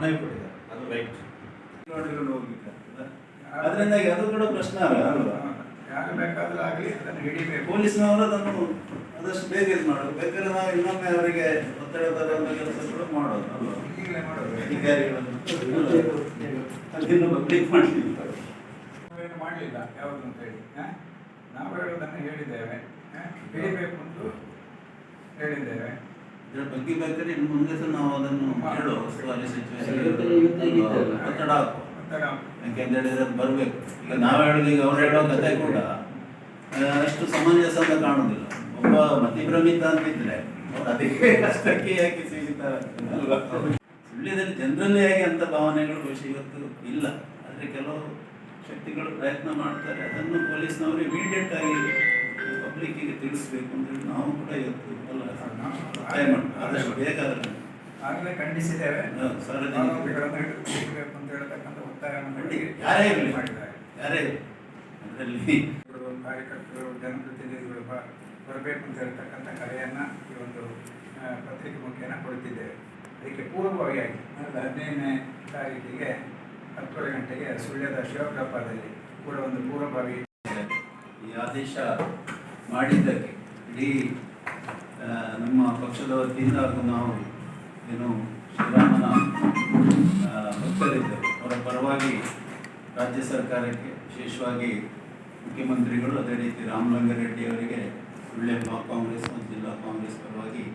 ಮನವಿ ಕೊಟ್ಟಿದ್ದಾರೆ, ಅದು ರೈಟ್ ನೋಡಿಕೊಂಡು ಹೋಗ್ಲಿಕ್ಕೆ ಅದರಿಂದಾಗಿ ಅದು ಕೂಡ ಪ್ರಶ್ನೆ ಅಲ್ವಾ. ಯಾರು ಬೇಕಾದ್ರೂ ಆಗಲಿ ಅದನ್ನು ಹಿಡಿಬೇಕು. ಪೊಲೀಸ್ನವರು ಅದನ್ನು ಆದಷ್ಟು ಬೇಗ ಇದು ಮಾಡೋದು, ಬೇಕಾದ್ರೆ ನಾವು ಇನ್ನೊಮ್ಮೆ ಅವರಿಗೆ ಒತ್ತಡ ತರುವಂಥ ಕೆಲಸಗಳು ಮಾಡೋದು ಅಲ್ವಾ. ಈಗಲೇ ಮಾಡೋದು ಅಧಿಕಾರಿಗಳನ್ನು ಅದನ್ನು ಪಬ್ಲಿಕ್ ಮಾಡ್ತೀವಿ. ಏನು ಮಾಡಲಿಲ್ಲ ಯಾವುದು ಅಂತ ಹೇಳಿ ನಾವು ಹೇಳೋದನ್ನು ಹೇಳಿದ್ದೇವೆ, ಹಿಡಿಬೇಕು ಅಂತ ಹೇಳಿದ್ದೇವೆ. ಇದರ ಬಗ್ಗೆ ಬೇಕಾದ್ರೆ ಇನ್ನು ಮುಂದೆ ಸಹ ನಾವು ಅದನ್ನು ಹೇಳುವ ಒತ್ತಡ ಹಾಕುವ. ಯಾಕೆಂತ ಹೇಳಿದ್ರೆ ಅದು ಬರಬೇಕು. ಈಗ ನಾವು ಹೇಳೋದು, ಈಗ ಅವ್ರು ಹೇಳೋ ಕತೆ ಕೂಡ ಅಷ್ಟು ಸಮಂಜಸ ಅಂತ ಕಾಣುವುದಿಲ್ಲ. ಒಬ್ಬ ಮತಿಭ್ರಮಿತ ಅಂತಿದ್ರೆ ಅದೇ ಅಷ್ಟಕ್ಕೆ ಯಾಕೆ ಸೀಮಿತ ಅಲ್ವಾ. ಸುಳ್ಯದಲ್ಲಿ ಜನರಲ್ಲೇ ಹೇಗೆ ಅಂತ ಭಾವನೆಗಳು ಬಹುಶಃ ಇವತ್ತು ಇಲ್ಲ. ಆದರೆ ಕೆಲವು ಶಕ್ತಿಗಳು ಪ್ರಯತ್ನ ಮಾಡ್ತಾರೆ. ಅದನ್ನು ಪೊಲೀಸ್ನವರು ಇಮಿಡಿಯೇಟ್ ಆಗಿ ಪಬ್ಲಿಕ್ಕಿಗೆ ತಿಳಿಸ್ಬೇಕು ಅಂತ ಹೇಳಿ ನಾವು ಕೂಡ ಇವತ್ತು ಸಹಾಯ ಮಾಡ್ತೀವಿ. ಆದಷ್ಟು ಬೇಗ ಅದನ್ನು ಆಗಲೇ ಖಂಡಿಸಿದ್ದೇವೆ. ಸಾರ್ವಜನಿಕರು ಅಂತ ಹೇಳ್ತಕ್ಕಂಥ ಒತ್ತಾಯವನ್ನು ಯಾರೇ ಇರಲಿ ಮಾಡಿದ್ದಾರೆ, ಯಾರೇ ಅದರಲ್ಲಿ ಕಾರ್ಯಕರ್ತರು ಜನಪ್ರತಿನಿಧಿಗಳು ಬರಬೇಕು ಅಂತ ಹೇಳ್ತಕ್ಕಂಥ ಕರೆಯನ್ನು ಈ ಒಂದು ಪತ್ರಿಕೆ ಮುಖೇನ ಕೊಡುತ್ತಿದ್ದೇವೆ. ಅದಕ್ಕೆ ಪೂರ್ವಭಾವಿಯಾಗಿ 15ನೇ ತಾರೀಕಿಗೆ 10:30 ಗಂಟೆಗೆ ಸುಳ್ಯದ ಶಿವಪ್ರಭಾದಲ್ಲಿ ಕೂಡ ಒಂದು ಪೂರ್ವಭಾವಿ ಈ ಆದೇಶ ಮಾಡಿದ್ದಕ್ಕೆ ಇಡೀ ನಮ್ಮ ಪಕ್ಷದ ವತಿಯಿಂದ ಹಾಗೂ ನಾವು ಏನು ಶ್ರೀರಾಮನ ಭಕ್ತರಿದ್ದರು ಅವರ ಪರವಾಗಿ ರಾಜ್ಯ ಸರ್ಕಾರಕ್ಕೆ, ವಿಶೇಷವಾಗಿ ಮುಖ್ಯಮಂತ್ರಿಗಳು, ಅದೇ ರೀತಿ ರಾಮಲಿಂಗಾರೆಡ್ಡಿ ಅವರಿಗೆ ಸುಳ್ಯ ಬ್ಲಾಕ್ ಕಾಂಗ್ರೆಸ್ ಮತ್ತು ಜಿಲ್ಲಾ ಕಾಂಗ್ರೆಸ್ ಪರವಾಗಿ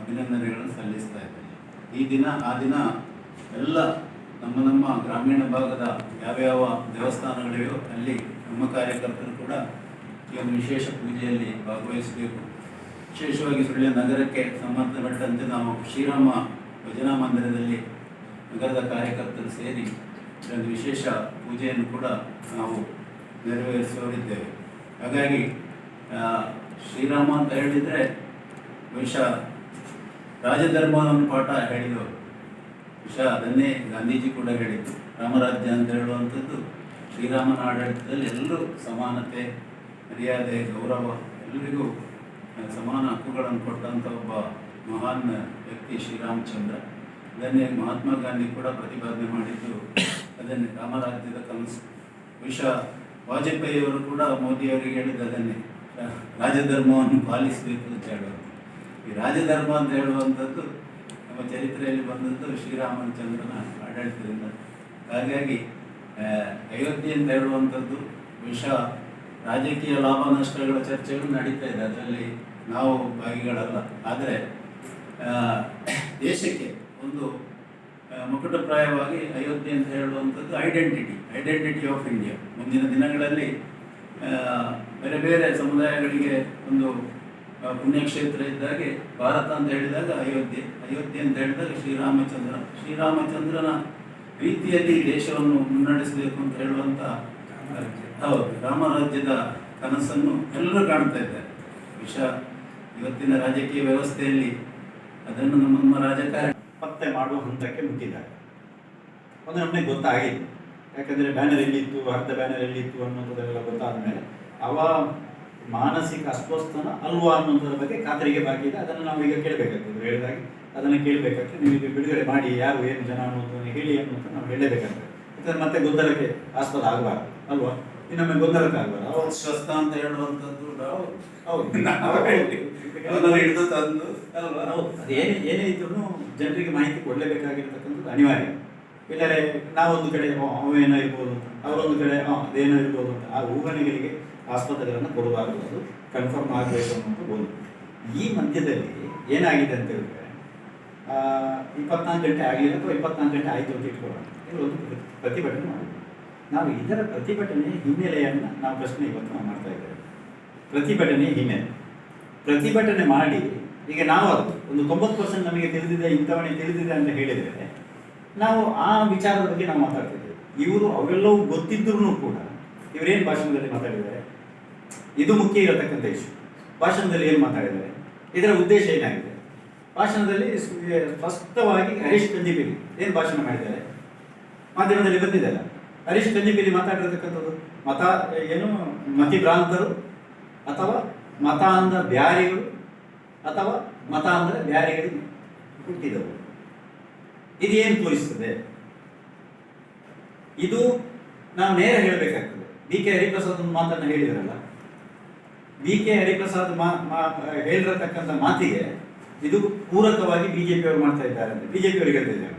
ಅಭಿನಂದನೆಗಳನ್ನು ಸಲ್ಲಿಸ್ತಾ ಇದ್ದೇನೆ. ಈ ದಿನ ಆ ದಿನ ಎಲ್ಲ ನಮ್ಮ ಗ್ರಾಮೀಣ ಭಾಗದ ಯಾವ್ಯಾವ ದೇವಸ್ಥಾನಗಳಿವೆಯೋ ಅಲ್ಲಿ ನಮ್ಮ ಕಾರ್ಯಕರ್ತರು ಕೂಡ ಈ ಒಂದು ವಿಶೇಷ ಪೂಜೆಯಲ್ಲಿ ಭಾಗವಹಿಸಬೇಕು. ವಿಶೇಷವಾಗಿ ಸುಳ್ಯ ನಗರಕ್ಕೆ ಸಂಬಂಧಪಟ್ಟಂತೆ ನಾವು ಶ್ರೀರಾಮ ಭಜನಾ ಮಂದಿರದಲ್ಲಿ ನಗರದ ಕಾರ್ಯಕರ್ತರು ಸೇರಿ ಒಂದು ವಿಶೇಷ ಪೂಜೆಯನ್ನು ಕೂಡ ನಾವು ನೆರವೇರಿಸುವರಿದ್ದೇವೆ. ಹಾಗಾಗಿ ಶ್ರೀರಾಮ ಅಂತ ಹೇಳಿದರೆ ಬಹುಶಃ ರಾಜಧರ್ಮವನ್ನು ಪಾಠ ಹೇಳಿದವರು. ಬಹುಶಃ ಅದನ್ನೇ ಗಾಂಧೀಜಿ ಕೂಡ ಹೇಳಿದ್ದು. ರಾಮರಾಜ್ಯ ಅಂತ ಹೇಳುವಂಥದ್ದು ಶ್ರೀರಾಮನ ಆಡಳಿತದಲ್ಲಿ ಎಲ್ಲರೂ ಸಮಾನತೆ, ಮರ್ಯಾದೆ, ಗೌರವ, ಎಲ್ಲರಿಗೂ ಸಮಾನ ಹಕ್ಕುಗಳನ್ನು ಕೊಟ್ಟಂಥ ಒಬ್ಬ ಮಹಾನ್ ವ್ಯಕ್ತಿ ಶ್ರೀರಾಮಚಂದ್ರ. ಅದನ್ನೇ ಮಹಾತ್ಮ ಗಾಂಧಿ ಕೂಡ ಪ್ರತಿಪಾದನೆ ಮಾಡಿದ್ದು, ಅದನ್ನೇ ರಾಮರಾಜ್ಯದ ಕನಸು. ಬಹುಶಃ ವಾಜಪೇಯಿಯವರು ಕೂಡ ಮೋದಿಯವರಿಗೆ ಹೇಳಿದ್ದು ಅದನ್ನೇ, ರಾಜಧರ್ಮವನ್ನು ಪಾಲಿಸಬೇಕು ಅಂತ ಹೇಳುವುದು. ಈ ರಾಜಧರ್ಮ ಅಂತ ಹೇಳುವಂಥದ್ದು ನಮ್ಮ ಚರಿತ್ರೆಯಲ್ಲಿ ಬಂದದ್ದು ಶ್ರೀರಾಮಚಂದ್ರನ ಆಡಳಿತದಿಂದ. ಹಾಗಾಗಿ ಅಯೋಧ್ಯೆ ಅಂತ ಹೇಳುವಂಥದ್ದು ಬಹುಶಃ ರಾಜಕೀಯ ಲಾಭ ನಷ್ಟಗಳ ಚರ್ಚೆಗಳು ನಡೀತಾ ಇದೆ, ಅದರಲ್ಲಿ ನಾವು ಭಾಗಿಗಳಲ್ಲ. ಆದರೆ ದೇಶಕ್ಕೆ ಒಂದು ಮುಕುಟಪ್ರಾಯವಾಗಿ ಅಯೋಧ್ಯೆ ಅಂತ ಹೇಳುವಂಥದ್ದು ಐಡೆಂಟಿಟಿ ಆಫ್ ಇಂಡಿಯಾ. ಮುಂದಿನ ದಿನಗಳಲ್ಲಿ ಬೇರೆ ಬೇರೆ ಸಮುದಾಯಗಳಿಗೆ ಒಂದು ಪುಣ್ಯಕ್ಷೇತ್ರ ಇದ್ದಾಗೆ ಭಾರತ ಅಂತ ಹೇಳಿದಾಗ ಅಯೋಧ್ಯೆ ಅಂತ ಹೇಳಿದಾಗ ಶ್ರೀರಾಮಚಂದ್ರನ ರೀತಿಯಲ್ಲಿ ದೇಶವನ್ನು ಮುನ್ನಡೆಸಬೇಕು ಅಂತ ಹೇಳುವಂಥ ಹೌದು ರಾಮರಾಜ್ಯದ ಕನಸನ್ನು ಎಲ್ಲರೂ ಕಾಣ್ತಾ ಇದ್ದಾರೆ. ಇವತ್ತಿನ ರಾಜಕೀಯ ವ್ಯವಸ್ಥೆಯಲ್ಲಿ ಅದನ್ನು ನಮ್ಮ ರಾಜಕಾರಣ ಪತ್ತೆ ಮಾಡುವ ಹಂತಕ್ಕೆ ಮುಟ್ಟಿದ್ದಾರೆ. ಒಂದು ನಮಗೆ ಗೊತ್ತಾಗಿದೆ, ಯಾಕಂದರೆ ಬ್ಯಾನರ್ ಎಲ್ಲಿತ್ತು, ಅರ್ಧ ಬ್ಯಾನರ್ ಎಲ್ಲಿತ್ತು ಅನ್ನೋದೆಲ್ಲ ಗೊತ್ತಾದ ಮೇಲೆ ಅವ ಮಾನಸಿಕ ಅಸ್ವಸ್ಥನ ಅಲ್ವಾ ಅನ್ನೋದ್ರ ಬಗ್ಗೆ ಖಾತರಿಗೆ ಬಾಕಿ ಇದೆ. ಅದನ್ನು ನಾವು ಈಗ ಕೇಳಬೇಕಾಗ್ತದೆ. ಹೇಳಿದಾಗೆ ಅದನ್ನು ಕೇಳಬೇಕಾಗ್ತದೆ. ನೀವು ಈಗ ಬಿಡುಗಡೆ ಮಾಡಿ ಯಾರು ಏನು ಜನ ಅನ್ನೋದನ್ನು ಹೇಳಿ ಅನ್ನೋದು ನಾವು ಹೇಳಲೇಬೇಕಾಗ್ತದೆ. ಯಾಕಂದರೆ ಮತ್ತೆ ಗೊಂದಲಕ್ಕೆ ಆಸ್ಪದ ಆಗಬಾರ್ದು ಅಲ್ವಾ. ಇನ್ನೊಮ್ಮೆ ಗೊಂದಲಕ್ಕೆ ಆಗಬಾರ್ದು. ಅವ್ರು ಸ್ವಸ್ಥ ಅಂತ ಹೇಳುವಂಥದ್ದು ಹೌದು ಹಿಡಿದು ತಂದು ಅಲ್ವಾ. ಹೌದು, ಅದು ಏನೇ ಇದ್ರೂ ಜನರಿಗೆ ಮಾಹಿತಿ ಕೊಡಲೇಬೇಕಾಗಿರ್ತಕ್ಕಂಥದ್ದು ಅನಿವಾರ್ಯ. ಇಲ್ಲರೆ ನಾವೊಂದು ಕಡೆ ಅವೇನೋ ಇರ್ಬೋದು ಅಂತ, ಅವರೊಂದು ಕಡೆ ಅದೇನೋ ಇರ್ಬೋದು ಅಂತ ಆ ಊಹನೆಗಳಿಗೆ ಆಸ್ಪತ್ರೆಗಳನ್ನು ಕೊಡಬಾರದು. ಅದು ಕನ್ಫರ್ಮ್ ಆಗಬೇಕು ಅನ್ನೋದು ಒಂದು. ಈ ಮಧ್ಯದಲ್ಲಿ ಏನಾಗಿದೆ ಅಂತ ಹೇಳಿದ್ರೆ 24 ಗಂಟೆ ಆಗಲಿಲ್ಲ ಅಥವಾ 24 ಗಂಟೆ ಆಯಿತು ಅಂತ ಇಟ್ಕೊಳ್ಳೋಣ, ಒಂದು ಪ್ರತಿಭಟನೆ ಮಾಡಿದ್ವಿ ನಾವು. ಇದರ ಪ್ರತಿಭಟನೆ ಹಿನ್ನೆಲೆಯನ್ನು ನಾವು ಪ್ರಶ್ನೆ ಇವತ್ತು ನಾವು ಮಾಡ್ತಾ ಇದ್ದೇವೆ. ಪ್ರತಿಭಟನೆ ಮಾಡಿ ಈಗ ನಾವು ಅದು ಒಂದು 90% ನಮಗೆ ತಿಳಿದಿದೆ, ಇಂಥವನೇ ತಿಳಿದಿದೆ ಅಂತ ಹೇಳಿದರೆ ನಾವು ಆ ವಿಚಾರದ ಬಗ್ಗೆ ನಾವು ಮಾತಾಡ್ತಿದ್ದೇವೆ. ಇವರು ಅವೆಲ್ಲವೂ ಗೊತ್ತಿದ್ರೂ ಕೂಡ ಇವರೇನು ಭಾಷಣದಲ್ಲಿ ಮಾತಾಡಿದ್ದಾರೆ, ಇದು ಮುಖ್ಯ ಇರತಕ್ಕಂಥ ಇಶ್ಯೂ. ಭಾಷಣದಲ್ಲಿ ಏನು ಮಾತಾಡಿದ್ದಾರೆ, ಇದರ ಉದ್ದೇಶ ಏನಾಗಿದೆ, ಭಾಷಣದಲ್ಲಿ ಸ್ಪಷ್ಟವಾಗಿ ಹರೀಶ್ ಕಂಜಿಪಿಲಿ ಏನು ಭಾಷಣ ಮಾಡಿದ್ದಾರೆ, ಮಾಧ್ಯಮದಲ್ಲಿ ಬಂದಿದ್ದಲ್ಲ. ಹರೀಶ್ ಕಂಜಿಪಿಲಿ ಮಾತಾಡಿರತಕ್ಕಂಥದ್ದು ಮತಿಭ್ರಾಂತರು ಅಥವಾ ಮತ ಅಂದ ಬ್ಯಾರಿಗಳು ಅಥವಾ ಮತ ಅಂದರೆ ಬ್ಯಾರಿಗಳಿಗೆ ಹುಟ್ಟಿದವರು. ಇದೇನು ತೋರಿಸ್ತದೆ? ಇದು ನಾವು ನೇರ ಹೇಳಬೇಕಾಗ್ತದೆ. ಬಿ ಕೆ ಹರಿಪ್ರಸಾದ್ ಒಂದು ಮಾತನ್ನು ಹೇಳಿದ್ರಲ್ಲ, ಬಿ ಕೆ ಹರಿಪ್ರಸಾದ್ ಹೇಳಿರತಕ್ಕಂಥ ಮಾತಿಗೆ ಇದು ಪೂರಕವಾಗಿ ಬಿಜೆಪಿಯವರು ಮಾಡ್ತಾ ಇದ್ದಾರೆ ಅಂತ ಬಿಜೆಪಿಯವರು ಹೇಳ್ತಾ ಇದ್ದಾರೆ.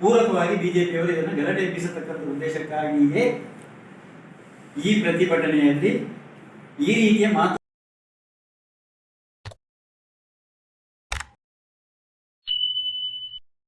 ಪೂರಕವಾಗಿ ಬಿಜೆಪಿಯವರು ಇದನ್ನು ಗಲಾಟೆ ಎಬ್ಬಿಸತಕ್ಕಂಥ ಉದ್ದೇಶಕ್ಕಾಗಿಯೇ ಈ ಪ್ರತಿಭಟನೆಯಲ್ಲಿ ಈ ರೀತಿಯ ಮಾತು